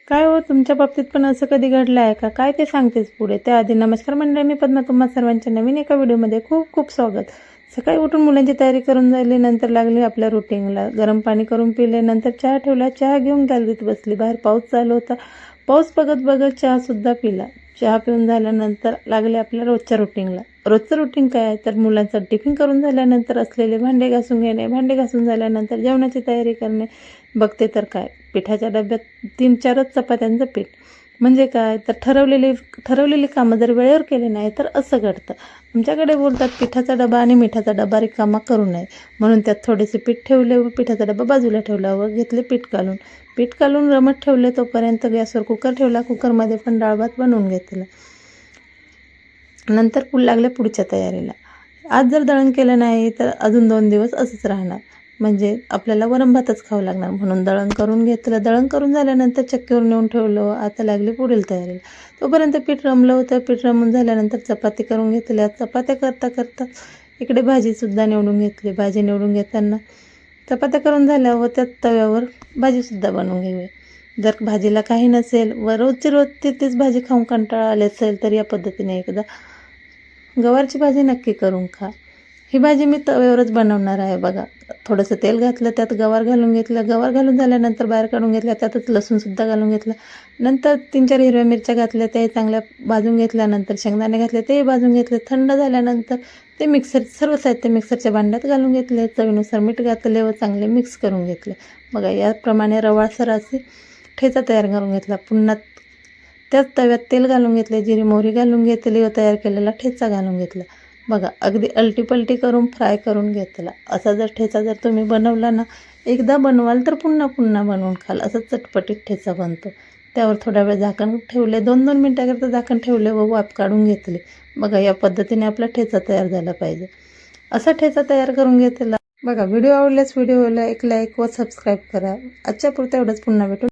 काय हो, तुमच्या बाबतीत पण असं कधी घडलं आहे का? काय ते सांगतेच पुढे. त्याआधी नमस्कार मंडळी, मी पद्मा, तुम्हा सर्वांच्या नवीन एका व्हिडिओमध्ये खूप खूप स्वागत. सकाळी उठून मुलांची तयारी करून झाली, नंतर लागली आपल्या रुटीनला. गरम पाणी करून पिले, नंतर चहा ठेवला, चहा घेऊन गॅलरीत बसली. बाहेर पाऊस चालू होता, पाऊस बघत बघत चहासुद्धा पिला. चहा पिऊन झाल्यानंतर लागले आपल्या रोजच्या रुटीनला. रोजचं रुटीन काय आहे तर मुलांचा टिफिन करून झाल्यानंतर असलेले भांडे घासून घेणे, भांडे घासून झाल्यानंतर जेवणाची तयारी करणे. बघते तर काय, पिठाच्या डब्यात 3-4च चपात्यांचं पीठ. म्हणजे काय तर ठरवलेली कामं जर वेळेवर केले नाही तर असं घडतं. आमच्याकडे बोलतात पिठाचा डबा आणि मिठाचा डबा रिकामा करू नये, म्हणून त्यात थोडेसे पीठ ठेवले व पिठाचा डबा बाजूला ठेवला व घेतले पीठ घालून रमत ठेवले. तोपर्यंत गॅसवर कुकर ठेवला, कुकरमध्ये पण डाळ भात बनवून घेतला. नंतर लागले पुढच्या तयारीला. आज जर दळण केलं नाही तर अजून 2 दिवस असंच राहणार, म्हणजे आपल्याला वरण भातच खावं लागणार. म्हणून दळण करून घेतलं. दळण करून झाल्यानंतर चक्कीवर नेऊन ठेवलं. आता लागली पुढील तयारीला. तोपर्यंत पीठ रमलं होतं. पीठ रमून झाल्यानंतर चपाती करून घेतल्या. चपात्या करता करता इकडे भाजीसुद्धा निवडून घेतली. भाजी निवडून घेताना चपात्या करून झाल्या व त्याच तव्यावर भाजीसुद्धा बनवून घ्यावी. जर भाजीला काही नसेल व रोजची रोज तीच भाजी खाऊन कंटाळा आले असेल तर या पद्धतीने एकदा गवारची भाजी नक्की करून खा. ही भाजी मी तव्यावरच बनवणार आहे बघा. थोडंसं तेल घातलं, त्यात गवार घालून घेतलं. गवार घालून झाल्यानंतर बाहेर काढून घेतल्या. त्यातच लसूणसुद्धा घालून घेतलं. नंतर 3-4 हिरव्या मिरच्या घातल्या, त्याही चांगल्या भाजून घेतल्यानंतर शेंगदाणे घातले, तेही भाजून घेतले. थंड झाल्यानंतर ते सर्व साहित्य मिक्सरच्या भांड्यात घालून घेतले. चवीनुसार मीठ घातले व चांगले मिक्स करून घेतले. बघा, याप्रमाणे रवाळसर असे ठेचा तयार करून घेतला. पुन्हा त्याच तव्यात तेल घालून घेतले, जिरी मोहरी घालून घेतली व तयार केलेला ठेचा घालून घेतला. बघा, अगदी अलटीपलटी करून फ्राय करून घेतला. असा जर ठेचा जर तुम्ही बनवला ना, एकदा बनवाल तर पुन्हा पुन्हा बनवून खाल. असा चटपटीत ठेचा बनतो. त्यावर थोडा वेळ झाकण ठेवले, 2-2 मिनटाकरता झाकण ठेवले व वाफ काढून घेतली. बघा, या पद्धतीने आपला ठेचा तयार झाला पाहिजे. असा ठेचा तयार करून घेतला. बघा, व्हिडिओ आवडल्यास व्हिडिओला एक लाईक व सबस्क्राईब करा. आजच्या पुरतं एवढंच. पुन्हा भेटू.